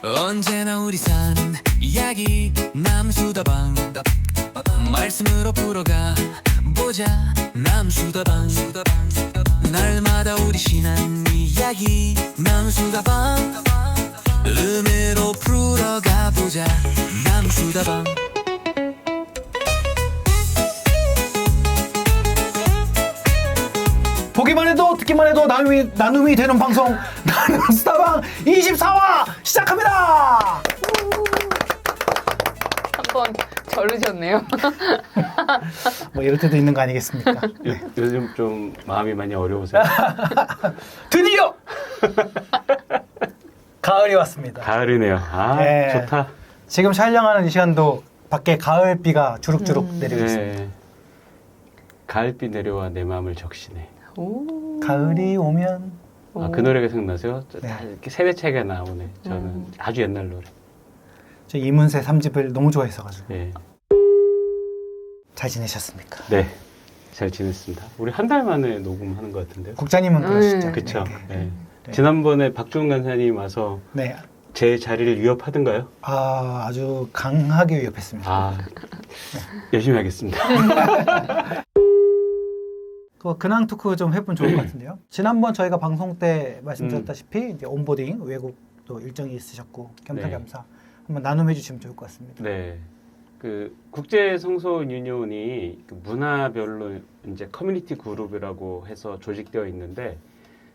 언제나 우리 사는 이야기 남수다방 말씀으로 풀어가 보자 남수다방 날마다 우리 신한 이야기 남수다방 음으로 풀어가 보자 남수다방 보기만 해도 듣기만 해도 나눔이 되는 방송 나눔수다방 24화 시작합니다. 한번 저르셨네요. 뭐 이럴 때도 있는 거 아니겠습니까? 네. 요즘 좀 마음이 많이 어려우세요? 드디어 가을이 왔습니다. 가을이네요. 아, 네. 좋다. 지금 촬영하는 이 시간도 밖에 가을비가 주룩주룩 내리고 있습니다. 네. 가을비 내려와 내 마음을 적시네. 오. 가을이 오면 아, 그 노래가 생각나세요? 네. 다 이렇게 세대 차이가 나오네. 저는 아주 옛날 노래. 저 이문세 3집을 너무 좋아했어가지고 네. 잘 지내셨습니까? 네. 잘 지냈습니다. 우리 한 달 만에 녹음하는 것 같은데요? 국장님은 그러시죠? 그쵸. 네. 네. 네. 지난번에 박주홍 간사님 와서 네. 제 자리를 위협하던가요? 아, 아주 강하게 위협했습니다. 아, 열심히 하겠습니다. 그 근황 토크 좀 해보면 좋을 것 같은데요. 지난번 저희가 방송 때 말씀드렸다시피 이제 온보딩 외국도 일정이 있으셨고 겸사겸사 한번 나눔해 주시면 좋을 것 같습니다. 네. 그 국제 성소 유니온이 그 문화별로 이제 커뮤니티 그룹이라고 해서 조직되어 있는데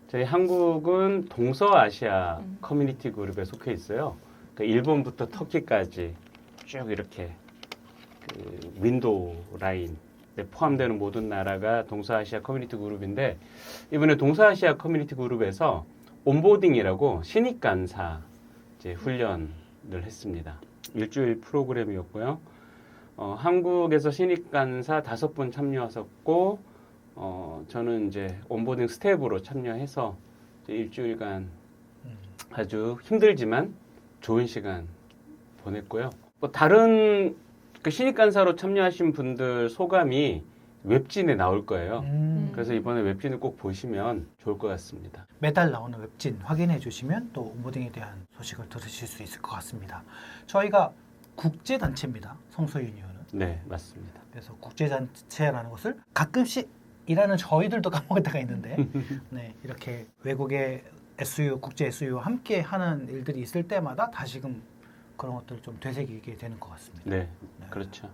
저희 한국은 동서아시아 커뮤니티 그룹에 속해 있어요. 그러니까 일본부터 터키까지 쭉 이렇게 그 윈도우 라인 포함되는 모든 나라가 동서아시아 커뮤니티 그룹인데 이번에 동서아시아 커뮤니티 그룹에서 온보딩이라고 신입 간사 이제 훈련을 했습니다. 일주일 프로그램이었고요. 한국에서 신입 간사 5분 참여하셨고 저는 이제 온보딩 스텝으로 참여해서 이제 일주일간 아주 힘들지만 좋은 시간 보냈고요. 뭐 다른 그 신입 간사로 참여하신 분들 소감이 웹진에 나올 거예요. 그래서 이번에 웹진을 꼭 보시면 좋을 것 같습니다. 매달 나오는 웹진 확인해 주시면 또 온보딩에 대한 소식을 들으실 수 있을 것 같습니다. 저희가 국제단체입니다. 성소유니온은. 네, 맞습니다. 그래서 국제단체라는 것을 가끔씩 일하는 저희들도 까먹을 때가 있는데 네, 이렇게 외국의 SU, 국제 SU와 함께 하는 일들이 있을 때마다 다시금 그런 것들을 좀 되새기게 되는 것 같습니다. 네, 그렇죠.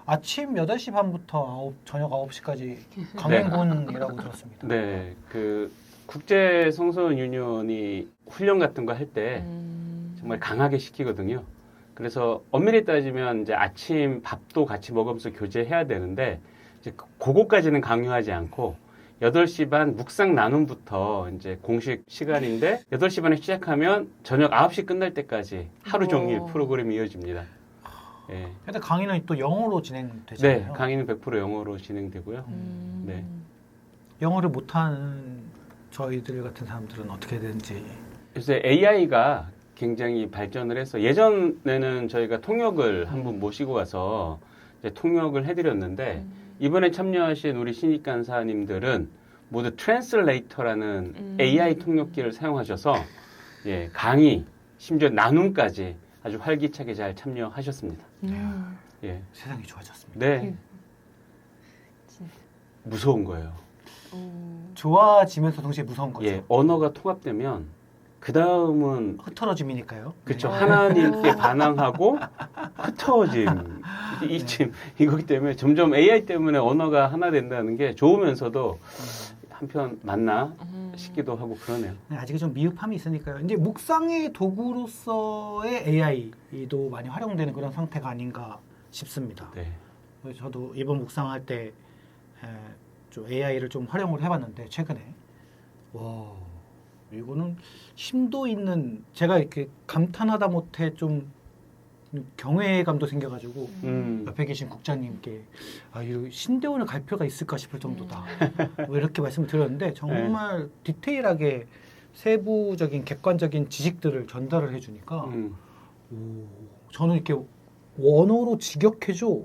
아침 8시 반부터 저녁 9시까지 강행군이라고 들었습니다. 네, 그 국제 성소년 유니온이 훈련 같은 거 할 때 정말 강하게 시키거든요. 그래서 엄밀히 따지면 이제 아침 밥도 같이 먹으면서 교제해야 되는데 이제 그거까지는 강요하지 않고 8시 반 묵상 나눔부터 이제 공식 시간인데 8시 반에 시작하면 저녁 9시 끝날 때까지 하루 종일 프로그램이 이어집니다. 예. 근데 강의는 또 영어로 네, 진행되잖아요. 강의는 100% 영어로 진행되고요. 네. 영어를 못하는 저희들 같은 사람들은 어떻게 되는지. 요새 AI가 굉장히 발전을 해서 예전에는 저희가 통역을 한 분 모시고 가서 이제 통역을 해드렸는데 이번에 참여하신 우리 신입 간사님들은 모두 트랜슬레이터라는 AI 통역기를 사용하셔서 예, 강의, 심지어 나눔까지 아주 활기차게 잘 참여하셨습니다. 예. 세상이 좋아졌습니다. 네. 무서운 거예요. 좋아지면서 동시에 무서운 거죠. 예, 언어가 통합되면 그 다음은 흐트러짐이니까요. 그렇죠. 네. 하나님께 반항하고 흩어짐 이거기 때문에 점점 AI 때문에 언어가 하나 된다는 게 좋으면서도 한편 맞나 싶기도 하고 그러네요. 네, 아직 좀 미흡함이 있으니까요. 이제 묵상의 도구로서의 AI도 많이 활용되는 그런 상태가 아닌가 싶습니다. 네. 그래서 저도 이번 묵상할 때 좀 AI를 좀 활용을 해봤는데 최근에 와 이거는 심도 있는 제가 이렇게 감탄하다 못해 좀 경외감도 생겨가지고 옆에 계신 국장님께 아, 이 신대원을 갈 필요가 있을까 싶을 정도다. 뭐 이렇게 말씀을 드렸는데 정말 디테일하게 세부적인 객관적인 지식들을 전달을 해주니까 오, 저는 이렇게 원어로 직역해줘.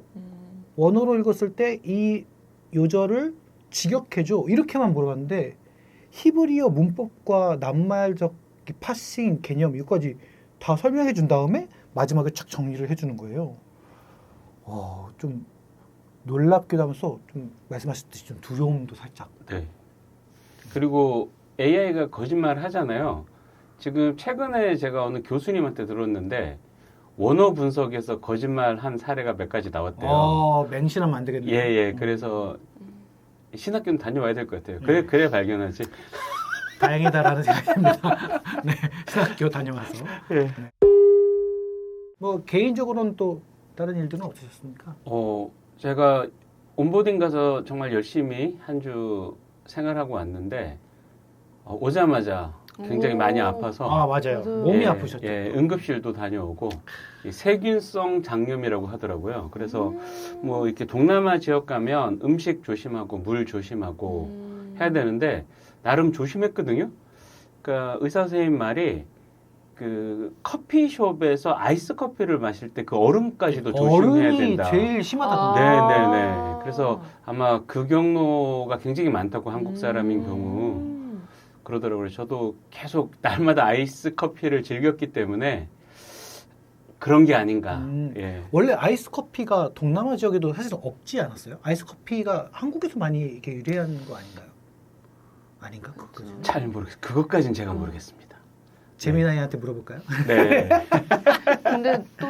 원어로 읽었을 때 이 요절을 직역해줘. 이렇게만 물어봤는데 히브리어 문법과 낱말적 파싱 개념 이것까지 다 설명해 준 다음에 마지막에 착 정리를 해주는 거예요. 좀 놀랍기도 하면서 좀 말씀하셨듯이 좀 두려움도 살짝. 네. 그리고 AI가 거짓말 하잖아요. 지금 최근에 제가 어느 교수님한테 들었는데 원어 분석에서 거짓말 한 사례가 몇 가지 나왔대요. 맹신하면 안 되겠네요. 예. 그래서 신학교는 다녀와야 될 것 같아요. 그래 발견하지. 다행이다라는 생각입니다. 네, 신학교 다녀와서. 예. 네. 뭐 개인적으로는 또 다른 일들은 없으셨습니까? 제가 온보딩 가서 정말 열심히 한 주 생활하고 왔는데 오자마자 굉장히 많이 아파서 맞아요. 맞아요. 몸이 예, 아프셨죠. 예, 응급실도 다녀오고 이 세균성 장염이라고 하더라고요. 그래서 뭐 이렇게 동남아 지역 가면 음식 조심하고 물 조심하고 해야 되는데 나름 조심했거든요. 그러니까 의사 선생님 말이 그 커피숍에서 아이스 커피를 마실 때 그 얼음까지도 조심해야 얼음이 된다. 제일 심하다던데. 네네네. 그래서 아마 그 경로가 굉장히 많다고 한국 사람인 경우 그러더라고요. 저도 계속 날마다 아이스 커피를 즐겼기 때문에 그런 게 아닌가. 예. 원래 아이스 커피가 동남아 지역에도 사실 없지 않았어요? 아이스 커피가 한국에서 많이 이렇게 유래한 거 아닌가요? 아닌가? 그거까지. 잘 모르겠어요. 그것까지는 제가 모르겠습니다. 재민아이한테 물어볼까요? 네. 근데 또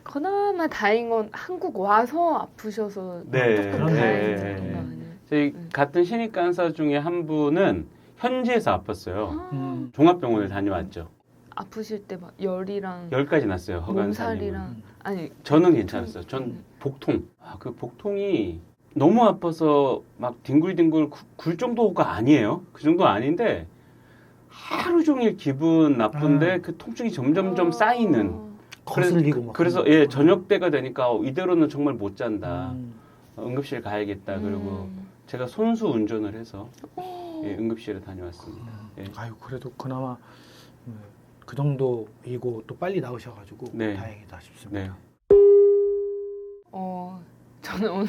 그나마 다행인 건 한국 와서 아프셔서 네. 조금 네. 다행인 거 아니에요? 저희 같은 신입 간사 중에 한 분은 현지에서 아팠어요. 종합병원을 다녀왔죠. 아프실 때 막 열이랑 10가지 났어요. 허간 살림은. 몸살이랑 아니 저는 괜찮았어요. 전 복통. 그 복통이 너무 아파서 막 뒹굴뒹굴 굴 정도가 아니에요. 그 정도 아닌데 하루 종일 기분 나쁜데 그 통증이 점점점 쌓이는. 거슬리고 막. 그래서 예 저녁 때가 되니까 이대로는 정말 못 잔다. 응급실 가야겠다. 그리고 제가 손수 운전을 해서 예, 응급실에 다녀왔습니다. 예. 아유 그래도 그나마 그 정도이고 또 빨리 나으셔가지고 네. 다행이다 싶습니다. 네. 저는 오늘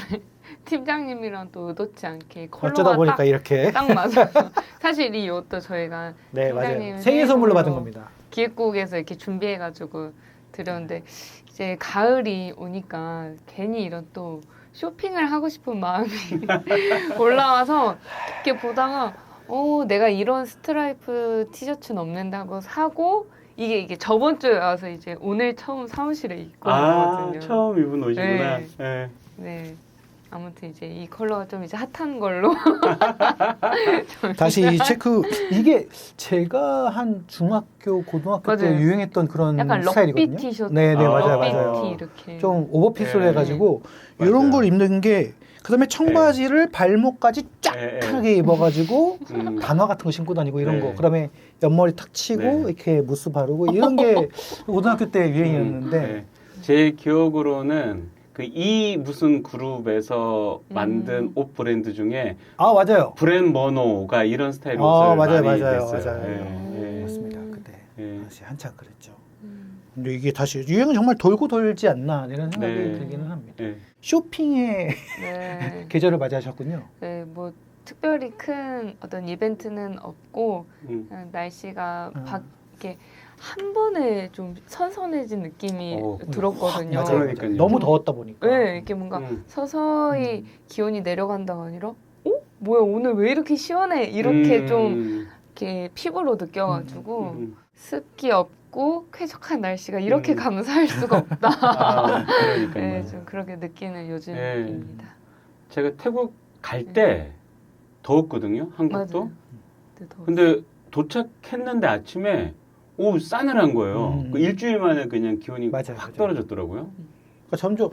팀장님이랑 또 의도치 않게 어쩌다 컬러가 보니까 이렇게 딱 맞아요. 사실 이 옷도 저희가 네 팀장님 맞아요. 생일 선물로 받은 선물로 겁니다. 기획국에서 이렇게 준비해가지고 드렸는데 이제 가을이 오니까 괜히 이런 또 쇼핑을 하고 싶은 마음이 올라와서 이렇게 보다가 내가 이런 스트라이프 티셔츠는 없는다고 사고 이게 저번 주에 와서 이제 오늘 처음 사무실에 입고 왔거든요. 처음 입은 옷이구나. 네. 예. 네. 아무튼 이제 이 컬러가 좀 이제 핫한 걸로 다시 체크. 이게 제가 한 중학교, 고등학교 때 맞아요. 유행했던 그런 약간 스타일이거든요. 럭비 티셔츠, 네네 맞아요 럭비 맞아요. 티 이렇게 좀 오버핏으로 네. 해가지고 맞아요. 이런 걸 입는 게 그다음에 청바지를 발목까지 쫙 네. 하게 입어가지고 음. 단화 같은 거 신고 다니고 이런 네. 거. 그다음에 옆머리 탁 치고 네. 이렇게 무스 바르고 이런 게 고등학교 때 유행이었는데 네. 제 기억으로는 그 이 무슨 그룹에서 만든 옷 브랜드 중에 아 맞아요. 브랜 머노가 이런 스타일 옷을 맞아요 많이 맞아요 냈어요. 맞아요. 예, 예. 맞습니다. 그때 예. 당시 한참 그랬죠. 근데 이게 다시 유행은 정말 돌고 돌지 않나 이런 생각이 네. 들기는 합니다. 예. 쇼핑의 네. 계절을 맞이하셨군요. 네, 뭐 특별히 큰 어떤 이벤트는 없고 음. 날씨가 밖에 한 번에 좀 선선해진 느낌이 들었거든요. 맞아요. 그러니까요. 너무 더웠다 보니까. 네, 이렇게 뭔가 서서히 기온이 내려간다가 아니라 뭐야 오늘 왜 이렇게 시원해 이렇게 좀 이렇게 피부로 느껴가지고 습기 없고 쾌적한 날씨가 이렇게 감사할 수가 없다. 그러니까요. 네, 좀 그렇게 느끼는 요즘입니다. 제가 태국 갈 때 더웠거든요. 한국도. 맞아요. 네, 더웠어요. 근데 도착했는데 아침에 싸늘한 거예요. 그 일주일 만에 그냥 기온이 맞아요, 확 맞아요. 떨어졌더라고요. 그러니까 점점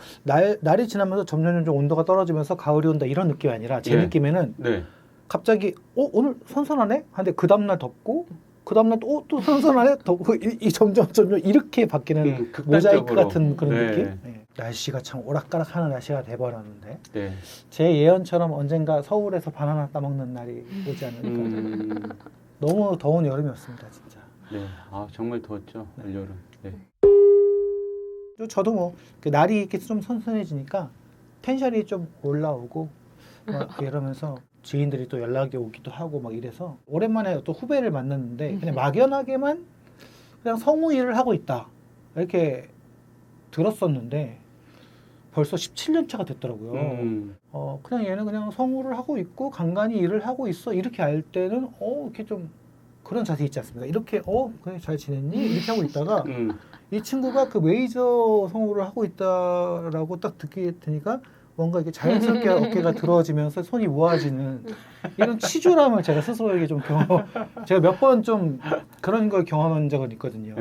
날이 지나면서 점점 온도가 떨어지면서 가을이 온다 이런 느낌이 아니라 제 예. 느낌에는 네. 갑자기 오늘 선선하네? 하는데 그 다음날 덥고 그 다음날 또 선선하네? 덥고 이 점점 이렇게 바뀌는 모자이크 극단적으로. 같은 그런 네. 느낌? 네. 날씨가 참 오락가락하는 날씨가 돼버렸는데 네. 제 예언처럼 언젠가 서울에서 바나나 따먹는 날이 오지 않을까. 너무 더운 여름이었습니다 진짜. 네. 정말 더웠죠. 올여름. 네. 저도 뭐 그 날이 이렇게 좀 선선해지니까 텐션이 좀 올라오고 막 이러면서 지인들이 또 연락이 오기도 하고 막 이래서 오랜만에 또 후배를 만났는데 그냥 막연하게만 그냥 성우 일을 하고 있다 이렇게 들었었는데 벌써 17년 차가 됐더라고요. 그냥 얘는 그냥 성우를 하고 있고 간간히 일을 하고 있어 이렇게 알 때는 이렇게 좀 그런 자세 있지 않습니까? 이렇게 그래 잘 지냈니? 이렇게 하고 있다가 이 친구가 그 메이저 성우를 하고 있다라고 딱 듣게 되니까 뭔가 이렇게 자연스럽게 어깨가 들어지면서 손이 모아지는 이런 치졸함을 제가 스스로에게 좀 제가 몇 번 좀 그런 걸 경험한 적은 있거든요.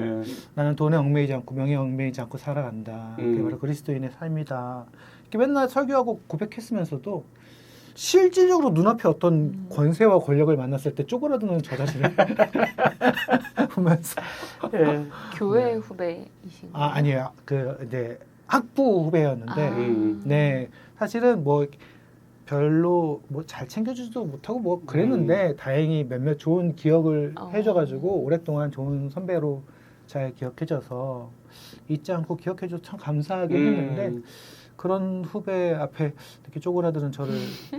나는 돈에 얽매이지 않고 명예에 얽매이지 않고 살아간다. 그게 바로 그리스도인의 삶이다. 이렇게 맨날 설교하고 고백했으면서도 실질적으로 눈앞에 어떤 권세와 권력을 만났을 때 쪼그라드는 저 자신을 보면서 교회 후배이신 거예요? 아니에요. 이제 학부 후배였는데 네 사실은 뭐 별로 뭐 잘 챙겨주지도 못하고 뭐 그랬는데 다행히 몇몇 좋은 기억을 해줘가지고 오랫동안 좋은 선배로 잘 기억해줘서 잊지 않고 기억해줘서 참 감사하게 했는데 그런 후배 앞에 이렇게 쪼그라드는 저를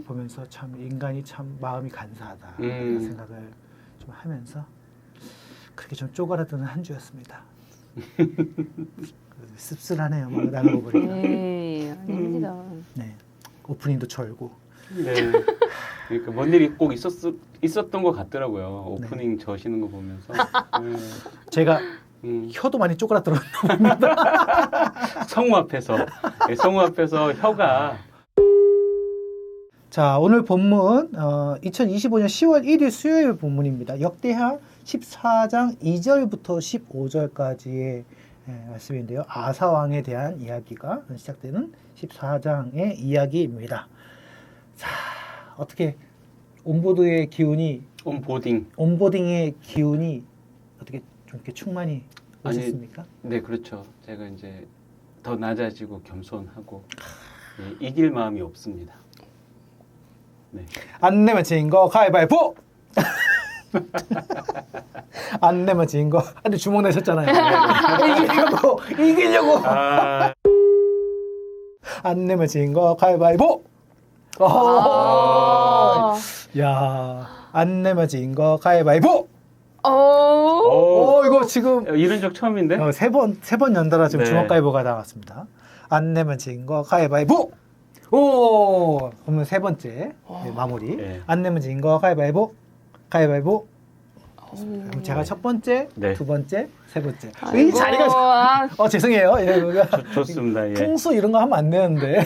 보면서 참 인간이 참 마음이 간사하다 이런 생각을 좀 하면서 그렇게 좀 쪼그라드는 한 주였습니다. 씁쓸하네요. 뭐 나누고 보니까. 네, 아닙니다. 네, 오프닝도 절고. 네. 그러니까 뭔 일이 꼭 있었던 것 같더라고요. 오프닝 저시는 거 보면서. 제가 혀도 많이 쪼그라들었나 성우 앞에서 혀가 자, 오늘 본문 2025년 10월 1일 수요일 본문입니다. 역대하 14장 2절부터 15절까지의 말씀인데요. 아사 왕에 대한 이야기가 시작되는 14장의 이야기입니다. 자, 어떻게 온보딩의 기운이 어떻게 좀 이렇게 충만히 오셨습니까? 네, 그렇죠. 제가 이제 더 낮아지고 겸손하고 이길 마음이 없습니다. 네. 안 내면 진 거 가위바위보! 안 내면 진 거. 근데 주먹 내셨잖아요. 이기려고. 안 내면 진 거 가위바위보! 야, 안 내면 진 거 가위바위보! 이거 지금 이런 적 처음인데? 세 번 연달아 지금 네. 주먹 가위바위보가 나왔습니다. 안 내면 진 거 가위바위보! 오! 그러면 세 번째 마무리. 네. 안 내면 진 거 가위바위보! 가위바위보! 그럼 제가 첫 번째, 네. 두 번째, 세 번째. 이 아이고, 자리가 죄송해요. 좋습니다. 예. 풍수 이런 거 하면 안 되는데.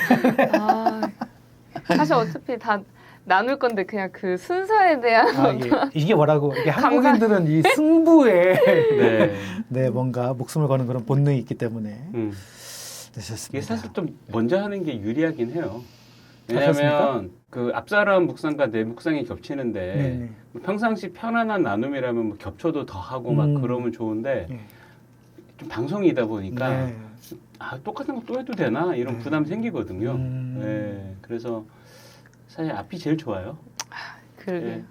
사실 어차피 다 나눌 건데 그냥 그 순서에 대한 이게 뭐라고? 이게 한국인들은 이 승부에 네. 뭔가 목숨을 거는 그런 본능이 있기 때문에. 되셨습니다. 이게 사실 좀 먼저 하는 게 유리하긴 해요. 그렇습니까? 왜냐하면 그 앞사람 묵상과 내 묵상이 겹치는데 네네. 평상시 편안한 나눔이라면 뭐 겹쳐도 더 하고 막 그러면 좋은데 네. 좀 방송이다 보니까 네. 똑같은 거 또 해도 되나 이런 부담 생기거든요. 네, 그래서 사실 앞이 제일 좋아요. 그러게. 네.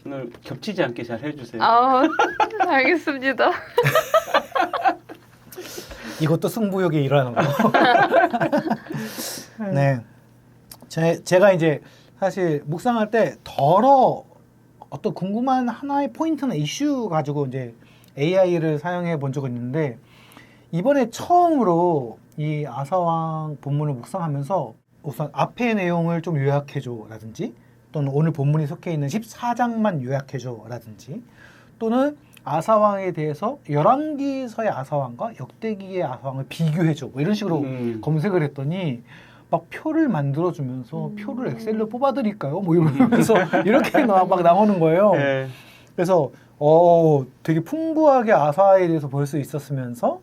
오늘 겹치지 않게 잘 해주세요. 알겠습니다. 이것도 승부욕이 일어나는 거. 네. 제가 이제 사실 묵상할 때 어떤 궁금한 하나의 포인트나 이슈 가지고 이제 AI를 사용해 본 적은 있는데 이번에 처음으로 이 아사왕 본문을 묵상하면서 우선 앞의 내용을 좀 요약해줘 라든지 또는 오늘 본문이 속해 있는 14장만 요약해줘 라든지 또는 아사왕에 대해서 열왕기서의 아사왕과 역대기의 아사왕을 비교해줘 뭐 이런 식으로 검색을 했더니 막 표를 만들어주면서 표를 엑셀로 뽑아드릴까요? 뭐 이러면서 이렇게 막 나오는 거예요. 네. 그래서 되게 풍부하게 아사에 대해서 볼 수 있었으면서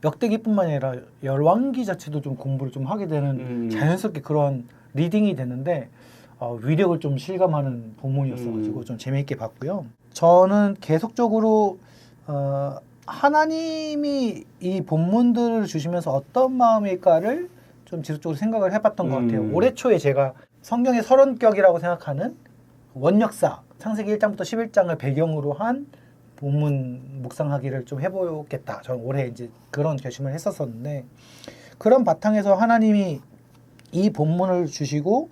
역대기뿐만 아니라 열왕기 자체도 좀 공부를 좀 하게 되는 자연스럽게 그런 리딩이 됐는데 위력을 좀 실감하는 본문이었어가지고 좀 재미있게 봤고요. 저는 계속적으로 하나님이 이 본문들을 주시면서 어떤 마음일까를 좀 지속적으로 생각을 해봤던 것 같아요. 올해 초에 제가 성경의 서론격이라고 생각하는 원역사 창세기 1장부터 11장을 배경으로 한 본문 묵상하기를 좀 해보겠다. 저는 올해 이제 그런 결심을 했었었는데 그런 바탕에서 하나님이 이 본문을 주시고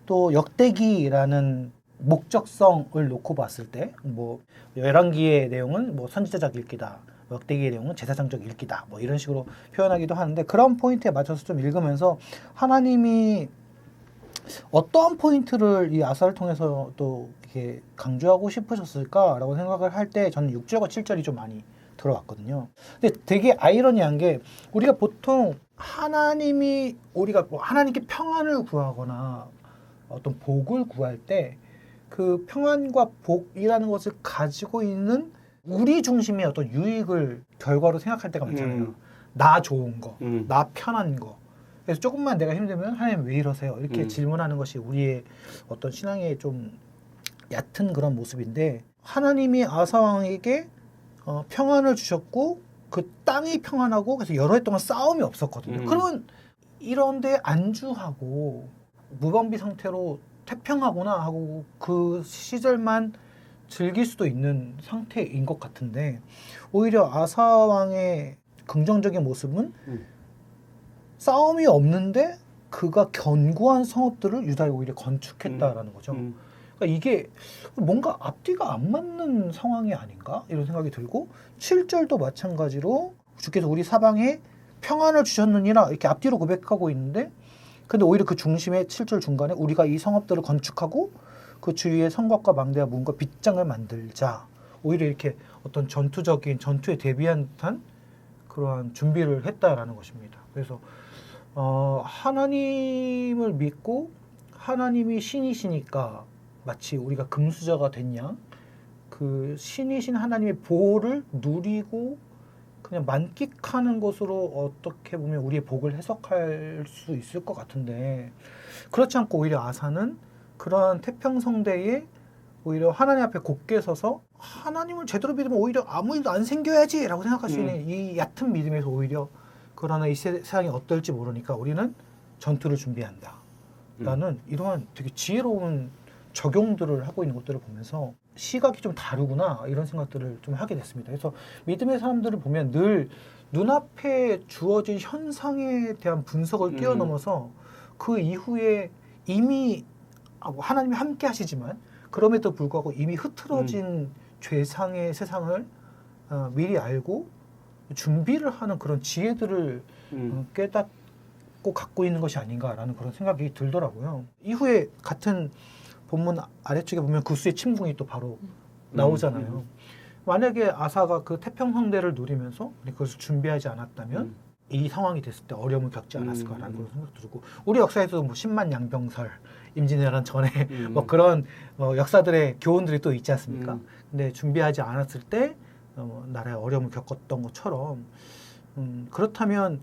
또 역대기라는 목적성을 놓고 봤을 때 뭐 열왕기의 내용은 뭐 선지자적 읽기다. 역대기의 내용은 제사장적 읽기다. 뭐 이런 식으로 표현하기도 하는데 그런 포인트에 맞춰서 좀 읽으면서 하나님이 어떠한 포인트를 이 아사를 통해서 또 이렇게 강조하고 싶으셨을까라고 생각을 할 때 저는 6절과 7절이 좀 많이 들어왔거든요. 근데 되게 아이러니한 게 우리가 보통 하나님이 우리가 뭐 하나님께 평안을 구하거나 어떤 복을 구할 때 그 평안과 복이라는 것을 가지고 있는 우리 중심의 어떤 유익을 결과로 생각할 때가 많잖아요. 나 좋은 거, 나 편한 거. 그래서 조금만 내가 힘들면 하나님 왜 이러세요? 이렇게 질문하는 것이 우리의 어떤 신앙의 좀 얕은 그런 모습인데 하나님이 아사 왕에게 평안을 주셨고 그 땅이 평안하고 그래서 여러 해 동안 싸움이 없었거든요. 그러면 이런데 안주하고 무방비 상태로 태평하구나 하고 그 시절만 즐길 수도 있는 상태인 것 같은데 오히려 아사 왕의 긍정적인 모습은 싸움이 없는데 그가 견고한 성읍들을 유다에 오히려 건축했다라는 거죠. 그러니까 이게 뭔가 앞뒤가 안 맞는 상황이 아닌가 이런 생각이 들고 7절도 마찬가지로 주께서 우리 사방에 평안을 주셨느니라 이렇게 앞뒤로 고백하고 있는데 근데 오히려 그 중심에 7절 중간에 우리가 이 성읍들을 건축하고 그 주위에 성곽과 망대와 문과 빗장을 만들자 오히려 이렇게 어떤 전투적인 전투에 대비한 듯한 그러한 준비를 했다라는 것입니다. 그래서 하나님을 믿고 하나님이 신이시니까 마치 우리가 금수저가 됐냐 그 신이신 하나님의 보호를 누리고 그냥 만끽하는 것으로 어떻게 보면 우리의 복을 해석할 수 있을 것 같은데 그렇지 않고 오히려 아사는 그러한 태평성대에 오히려 하나님 앞에 곧게 서서 하나님을 제대로 믿으면 오히려 아무 일도 안 생겨야지 라고 생각할 수 있는 이 얕은 믿음에서 오히려 그러나 이 세상이 어떨지 모르니까 우리는 전투를 준비한다 라는 이러한 되게 지혜로운 적용들을 하고 있는 것들을 보면서 시각이 좀 다르구나 이런 생각들을 좀 하게 됐습니다. 그래서 믿음의 사람들을 보면 늘 눈앞에 주어진 현상에 대한 분석을 뛰어넘어서 그 이후에 이미 하나님이 함께 하시지만 그럼에도 불구하고 이미 흐트러진 죄상의 세상을 미리 알고 준비를 하는 그런 지혜들을 깨닫고 갖고 있는 것이 아닌가라는 그런 생각이 들더라고요. 이후에 같은 본문 아래쪽에 보면 구스의 침공이 또 바로 나오잖아요. 만약에 아사가 그 태평성대를 누리면서 그것을 준비하지 않았다면 이 상황이 됐을 때 어려움을 겪지 않았을까라는 그런 생각 들고 우리 역사에서도 뭐 10만 양병설 임진왜란 전에 뭐 그런 역사들의 교훈들이 또 있지 않습니까? 근데 준비하지 않았을 때 나라의 어려움을 겪었던 것처럼 그렇다면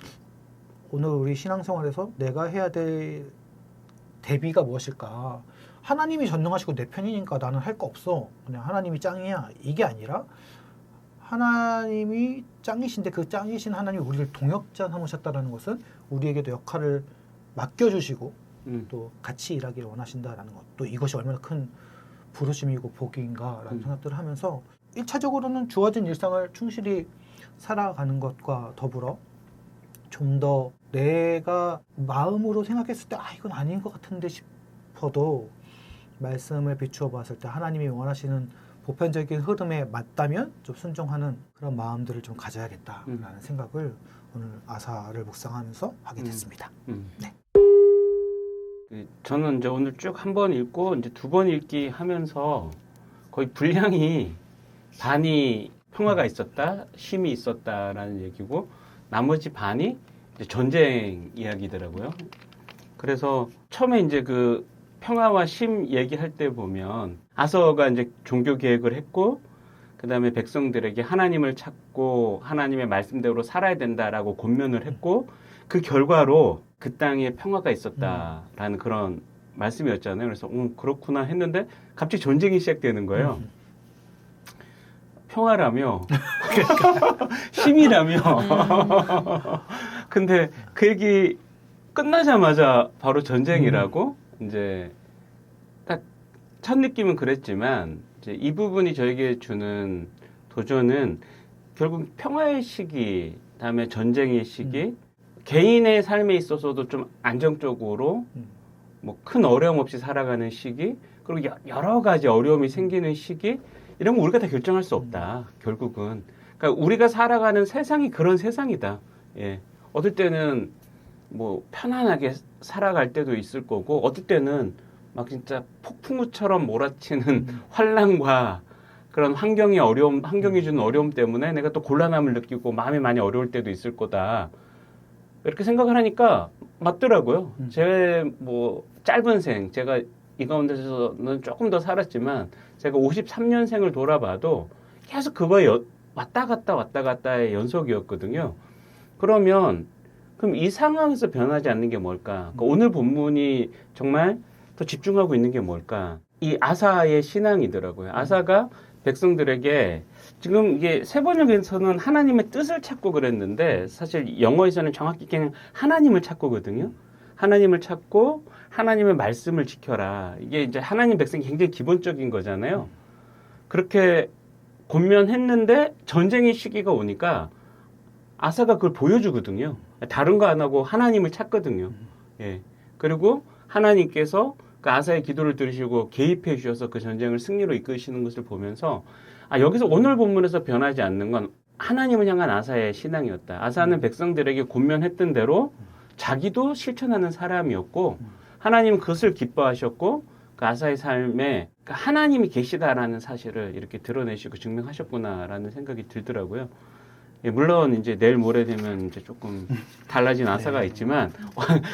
오늘 우리 신앙생활에서 내가 해야 될 대비가 무엇일까? 하나님이 전능하시고 내 편이니까 나는 할 거 없어. 그냥 하나님이 짱이야. 이게 아니라 하나님이 짱이신데 그 짱이신 하나님이 우리를 동역자 삼으셨다는 것은 우리에게도 역할을 맡겨주시고 또 같이 일하기를 원하신다라는 것. 또 이것이 얼마나 큰 부르심이고 복인가라는 생각들을 하면서 1차적으로는 주어진 일상을 충실히 살아가는 것과 더불어 좀 더 내가 마음으로 생각했을 때 이건 아닌 것 같은데 싶어도 말씀을 비추어 봤을 때 하나님이 원하시는 보편적인 흐름에 맞다면 좀 순종하는 그런 마음들을 좀 가져야겠다라는 생각을 오늘 아사를 묵상하면서 하게 됐습니다. 네. 저는 이제 오늘 쭉 한 번 읽고 이제 두 번 읽기 하면서 거의 분량이 반이 평화가 있었다, 쉼이 있었다라는 얘기고 나머지 반이 이제 전쟁 이야기더라고요. 그래서 처음에 이제 그 평화와 쉼 얘기할 때 보면 아서가 이제 종교 개혁을 했고 그다음에 백성들에게 하나님을 찾고 하나님의 말씀대로 살아야 된다라고 권면을 했고 그 결과로 그 땅에 평화가 있었다라는 그런 말씀이었잖아요. 그래서 그렇구나 했는데 갑자기 전쟁이 시작되는 거예요. 평화라며 쉼이라며 근데 그 얘기 끝나자마자 바로 전쟁이라고 이제 딱 첫 느낌은 그랬지만 이제 이 부분이 저에게 주는 도전은 결국 평화의 시기, 다음에 전쟁의 시기, 개인의 삶에 있어서도 좀 안정적으로 뭐 큰 어려움 없이 살아가는 시기, 그리고 여러 가지 어려움이 생기는 시기 이런 거 우리가 다 결정할 수 없다. 결국은 그러니까 우리가 살아가는 세상이 그런 세상이다. 예. 어떨 때는 뭐 편안하게 살아갈 때도 있을 거고, 어떨 때는 막 진짜 폭풍우처럼 몰아치는 환란과 그런 환경이 주는 어려움 때문에 내가 또 곤란함을 느끼고 마음이 많이 어려울 때도 있을 거다. 이렇게 생각을 하니까 맞더라고요. 제 뭐 짧은 생, 제가 이 가운데서는 조금 더 살았지만 제가 53년생을 돌아봐도 계속 그거에 왔다 갔다의 연속이었거든요. 그러면 그럼 이 상황에서 변하지 않는 게 뭘까? 그러니까 오늘 본문이 정말 더 집중하고 있는 게 뭘까? 이 아사의 신앙이더라고요. 아사가 백성들에게 지금 이게 세번역에서는 하나님의 뜻을 찾고 그랬는데 사실 영어에서는 정확히 그냥 하나님을 찾고거든요. 하나님을 찾고 하나님의 말씀을 지켜라. 이게 이제 하나님 백성이 굉장히 기본적인 거잖아요. 그렇게 권면했는데 전쟁의 시기가 오니까 아사가 그걸 보여주거든요. 다른 거 안 하고 하나님을 찾거든요. 예. 그리고 하나님께서 그 아사의 기도를 들으시고 개입해 주셔서 그 전쟁을 승리로 이끄시는 것을 보면서 여기서 오늘 본문에서 변하지 않는 건 하나님을 향한 아사의 신앙이었다. 아사는 백성들에게 권면했던 대로 자기도 실천하는 사람이었고 하나님은 그것을 기뻐하셨고 그 아사의 삶에 하나님이 계시다라는 사실을 이렇게 드러내시고 증명하셨구나라는 생각이 들더라고요. 예, 물론 이제 내일 모레 되면 이제 조금 달라진 아사가 있지만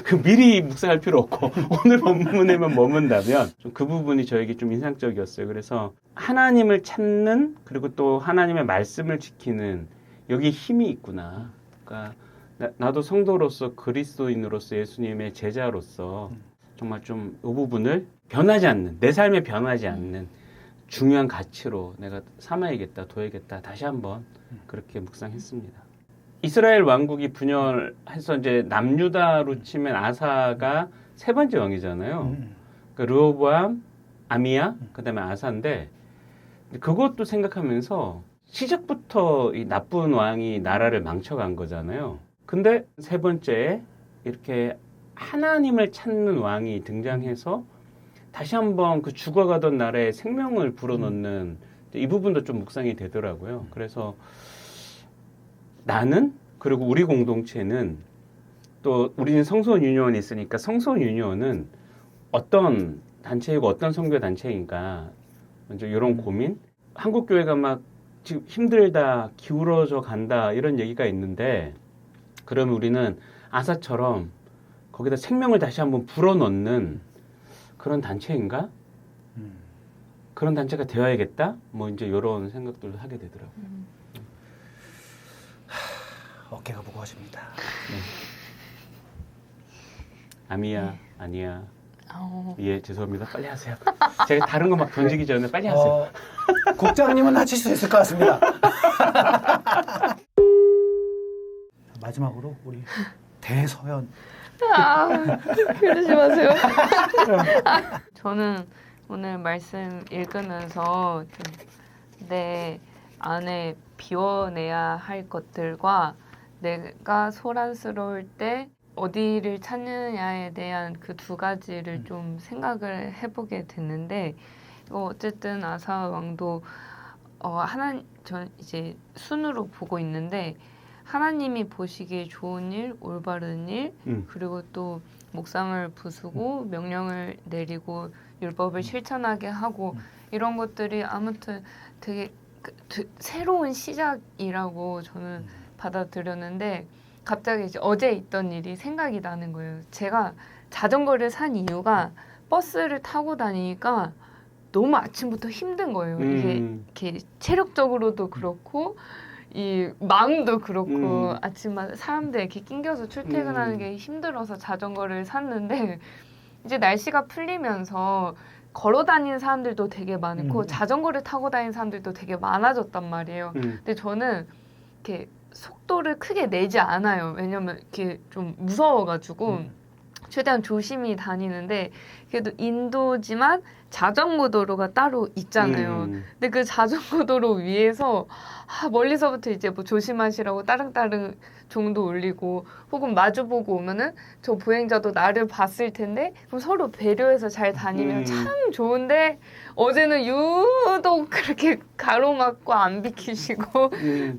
그 미리 묵상할 필요 없고 오늘 본문에만 머문다면 좀 그 부분이 저에게 좀 인상적이었어요. 그래서 하나님을 찾는 그리고 또 하나님의 말씀을 지키는 여기 힘이 있구나. 그러니까 나도 성도로서 그리스도인으로서 예수님의 제자로서 정말 좀 이 부분을 변하지 않는 내 삶에 변하지 않는 중요한 가치로 내가 삼아야겠다, 둬야겠다. 다시 한번 그렇게 묵상했습니다. 이스라엘 왕국이 분열해서 이제 남유다로 치면 아사가 세 번째 왕이잖아요. 그러니까 르호보암, 아미야, 그다음에 아사인데 그것도 생각하면서 시작부터 이 나쁜 왕이 나라를 망쳐간 거잖아요. 근데 세 번째에 이렇게 하나님을 찾는 왕이 등장해서 다시 한번 그 죽어가던 나라에 생명을 불어넣는 이 부분도 좀 묵상이 되더라고요. 그래서 나는 그리고 우리 공동체는 또 우리는 성소원 유니온이 있으니까 성소원 유니온은 어떤 단체이고 어떤 선교 단체인가 먼저 이런 고민. 한국 교회가 막 지금 힘들다, 기울어져 간다 이런 얘기가 있는데 그러면 우리는 아사처럼 거기다 생명을 다시 한번 불어넣는 그런 단체인가? 그런 단체가 되어야겠다? 뭐 이제 이런 생각들을 하게 되더라고요. 어깨가 무거워집니다. 네. 아미야, 아니야. 예, 죄송합니다. 빨리 하세요. 제가 다른 거 막 던지기 전에 빨리 하세요. 국장님은 하실 수 있을 것 같습니다. 마지막으로 우리 대서연. 그러지 마세요. 저는 오늘 말씀 읽으면서 내 안에 비워내야 할 것들과 내가 소란스러울 때 어디를 찾느냐에 대한 그 두 가지를 좀 생각을 해보게 됐는데 어쨌든 아사 왕도 전 이제 순으로 보고 있는데 하나님이 보시기에 좋은 일, 올바른 일, 그리고 또 목상을 부수고 명령을 내리고 율법을 실천하게 하고 이런 것들이 아무튼 되게 새로운 시작이라고 저는 받아들였는데 갑자기 이제 어제 있던 일이 생각이 나는 거예요. 제가 자전거를 산 이유가 버스를 타고 다니니까 너무 아침부터 힘든 거예요. 이게 이렇게 체력적으로도 그렇고 이 마음도 그렇고 아침마다 사람들 이렇게 낑겨서 출퇴근하는 게 힘들어서 자전거를 샀는데 이제 날씨가 풀리면서 걸어 다니는 사람들도 되게 많고 자전거를 타고 다니는 사람들도 되게 많아졌단 말이에요. 근데 저는 이렇게 속도를 크게 내지 않아요. 왜냐면 이렇게 좀 무서워가지고 최대한 조심히 다니는데 그래도 인도지만 자전거 도로가 따로 있잖아요. 근데 그 자전거 도로 위에서 멀리서부터 이제 뭐 조심하시라고 따릉따릉 종도 울리고 혹은 마주보고 오면은 저 보행자도 나를 봤을 텐데 그럼 서로 배려해서 잘 다니면 참 좋은데 어제는 유독 그렇게 가로막고 안 비키시고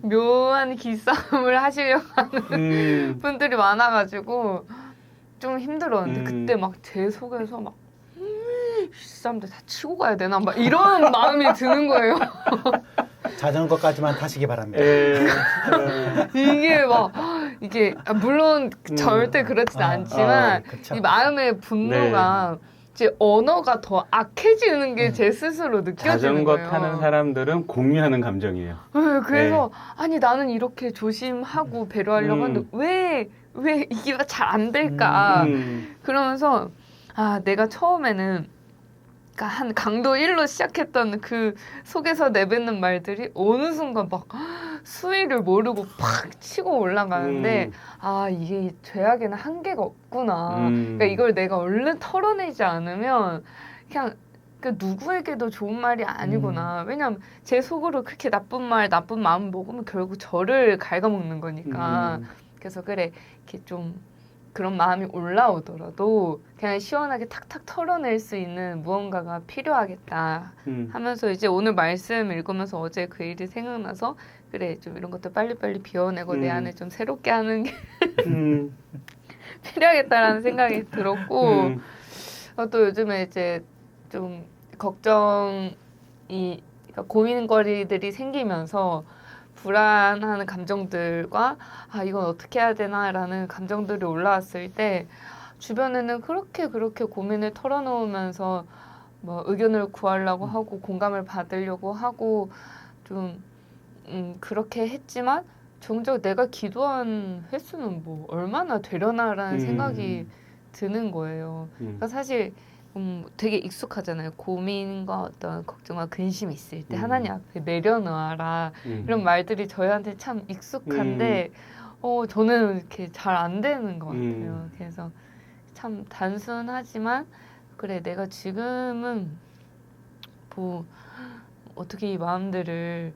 묘한 기싸움을 하시려고 하는 분들이 많아가지고 좀 힘들었는데 그때 막 제 속에서 막 이 사람들 다 치고 가야 되나 막 이런 마음이 드는 거예요. 자전거까지만 타시기 바랍니다. 이게 물론 절대 그렇진 않지만 그쵸. 이 마음의 분노가 이제 언어가 더 악해지는 게 제 스스로 느껴지는 자전거 거예요. 타는 사람들은 공유하는 감정이에요. 그래서 아니 나는 이렇게 조심하고 배려하려고 하는데 왜 이게 잘 안 될까 그러면서 내가 처음에는 그러니까 한 강도 1로 시작했던 그 속에서 내뱉는 말들이 어느 순간 막 수위를 모르고 팍 치고 올라가는데 이게 죄악에는 한계가 없구나. 그러니까 이걸 내가 얼른 털어내지 않으면 그냥 누구에게도 좋은 말이 아니구나. 왜냐면 제 속으로 그렇게 나쁜 말, 나쁜 마음 먹으면 결국 저를 갉아먹는 거니까. 그래서 그래 이렇게 좀 그런 마음이 올라오더라도 그냥 시원하게 탁탁 털어낼 수 있는 무언가가 필요하겠다 하면서 이제 오늘 말씀 읽으면서 어제 그 일이 생각나서 그래 좀 이런 것도 빨리빨리 비워내고 내 안에 좀 새롭게 하는 게 필요하겠다라는 생각이 들었고 또 요즘에 이제 좀 걱정이 그러니까 고민거리들이 생기면서 불안한 감정들과 이건 어떻게 해야 되나라는 감정들이 올라왔을 때 주변에는 그렇게 고민을 털어놓으면서 뭐 의견을 구하려고 하고 공감을 받으려고 하고 좀 그렇게 했지만 정작 내가 기도한 횟수는 뭐 얼마나 되려나라는 생각이 드는 거예요. 그러니까 사실 되게 익숙하잖아요. 고민과 어떤 걱정과 근심이 있을 때 하나님 앞에 내려놓아라 이런 말들이 저희한테 참 익숙한데 저는 이렇게 잘 안 되는 것 같아요. 그래서 참 단순하지만 그래 내가 지금은 뭐 어떻게 이 마음들을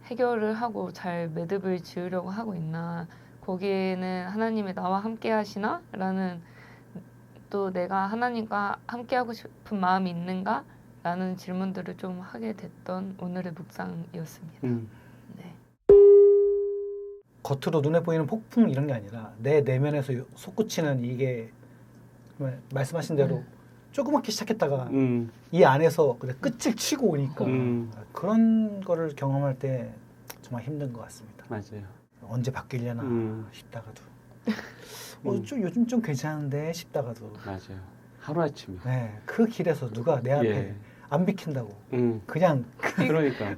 해결을 하고 잘 매듭을 지으려고 하고 있나 거기에는 하나님이 나와 함께 하시나? 라는 또 내가 하나님과 함께하고 싶은 마음이 있는가? 라는 질문들을 좀 하게 됐던 오늘의 묵상이었습니다. 네. 겉으로 눈에 보이는 폭풍 이런 게 아니라 내 내면에서 솟구치는 이게 말씀하신 대로 조그맣게 시작했다가 이 안에서 끝을 치고 오니까 그런 거를 경험할 때 정말 힘든 것 같습니다. 맞아요. 언제 바뀌려나 싶다가도 좀 요즘 좀 괜찮은데 싶다가도 맞아요. 하루아침에. 네, 그 길에서 누가 내 앞에 안 비킨다고 그냥 그러니까요.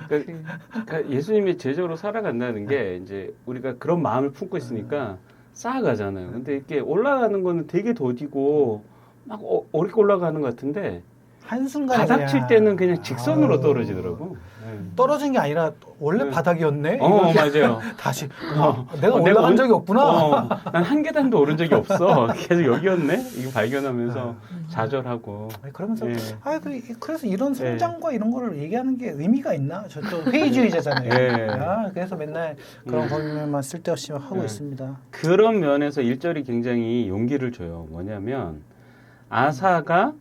그러니까 예수님이 제자로 살아간다는 게 이제 우리가 그런 마음을 품고 있으니까 쌓아가잖아요. 근데 이렇게 올라가는 거는 되게 더디고 막 어렵게 올라가는 것 같은데 한순간에 바닥 칠 때는 그냥 직선으로 떨어지더라고. 떨어진 게 아니라 원래 바닥이었네? 맞아요. 다시 내가 올라간 적이 없구나. 난 한 계단도 오른 적이 없어. 계속 여기였네? 이거 발견하면서 좌절하고. 그러면서 그래서 이런 성장과 이런 거를 얘기하는 게 의미가 있나? 저 또 회의주의자잖아요. 그래서 맨날 그런 고민만 쓸데없이 하고 있습니다. 그런 면에서 1절이 굉장히 용기를 줘요. 뭐냐면 아사가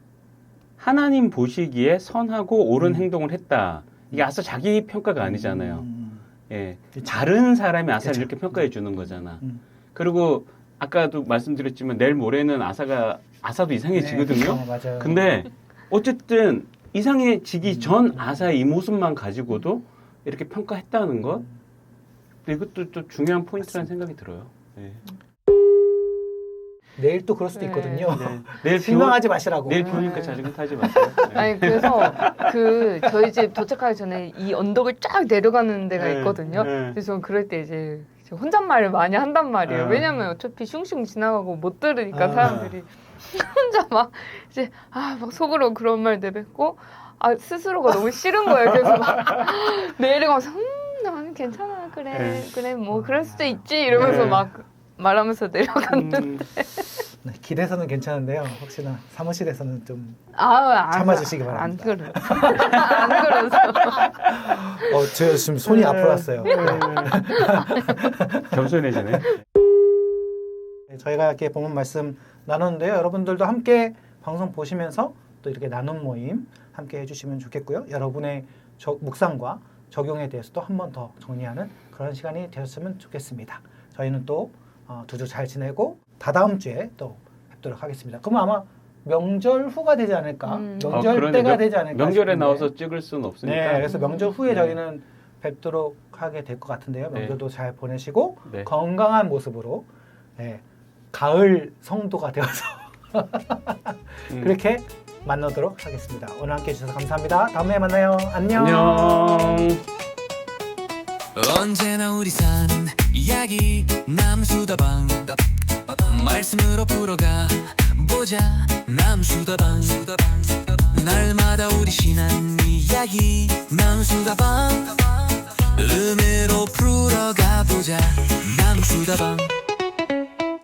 하나님 보시기에 선하고 옳은 행동을 했다. 이게 아사 자기 평가가 아니잖아요. 다른 사람이 아사를 이렇게 평가해 주는 거잖아. 그리고 아까도 말씀드렸지만 내일 모레는 아사도 이상해지거든요. 맞아요. 근데 어쨌든 이상해지기 전 아사의 이 모습만 가지고도 이렇게 평가했다는 것. 이것도 좀 중요한 포인트라는 생각이 들어요. 내일 또 그럴 수도 있거든요. 내일 실망하지 마시라고. 내일 비 오니까 자전거 타지 마세요. 아니 그래서 저희 집 도착하기 전에 이 언덕을 쫙 내려가는 데가 있거든요. 그래서 저는 그럴 때 이제 혼잣말을 많이 한단 말이에요. 왜냐면 어차피 슝슝 지나가고 못 들으니까 사람들이 혼자 막 이제 막 속으로 그런 말 내뱉고 스스로가 너무 싫은 거예요. 그래서 막 내려가서 나는 괜찮아 그래 뭐 그럴 수도 있지 이러면서 막 말하면서 내려갔는데 네, 길에서는 괜찮은데요. 혹시나 사무실에서는 좀 안 참아주시기 안 바랍니다. 그래. 안 그래서 제가 지금 손이 앞으로 왔어요. 겸손해지네. 네, 저희가 이렇게 본문 말씀 나눴는데요. 여러분들도 함께 방송 보시면서 또 이렇게 나눔 모임 함께 해주시면 좋겠고요. 여러분의 묵상과 적용에 대해서도 한 번 더 정리하는 그런 시간이 되었으면 좋겠습니다. 저희는 또 2주 잘 지내고 다다음 주에 또 뵙도록 하겠습니다. 그럼 아마 명절 후가 되지 않을까? 명절 그러네. 때가 되지 않을까? 명절에 싶은데. 나와서 찍을 수는 없으니까. 네, 그래서 명절 후에 네. 저희는 뵙도록 하게 될 것 같은데요. 네. 명절도 잘 보내시고 네. 건강한 모습으로 네, 가을 성도가 되어서 그렇게 만나도록 하겠습니다. 오늘 함께 해주셔서 감사합니다. 다음에 만나요. 안녕. 안녕. 언제나 우리 사는 이야기 남수다방 말씀으로 풀어가 보자 남수다방 날마다 우리 신한 이야기 남수다방 음으로 풀어가 보자 남수다방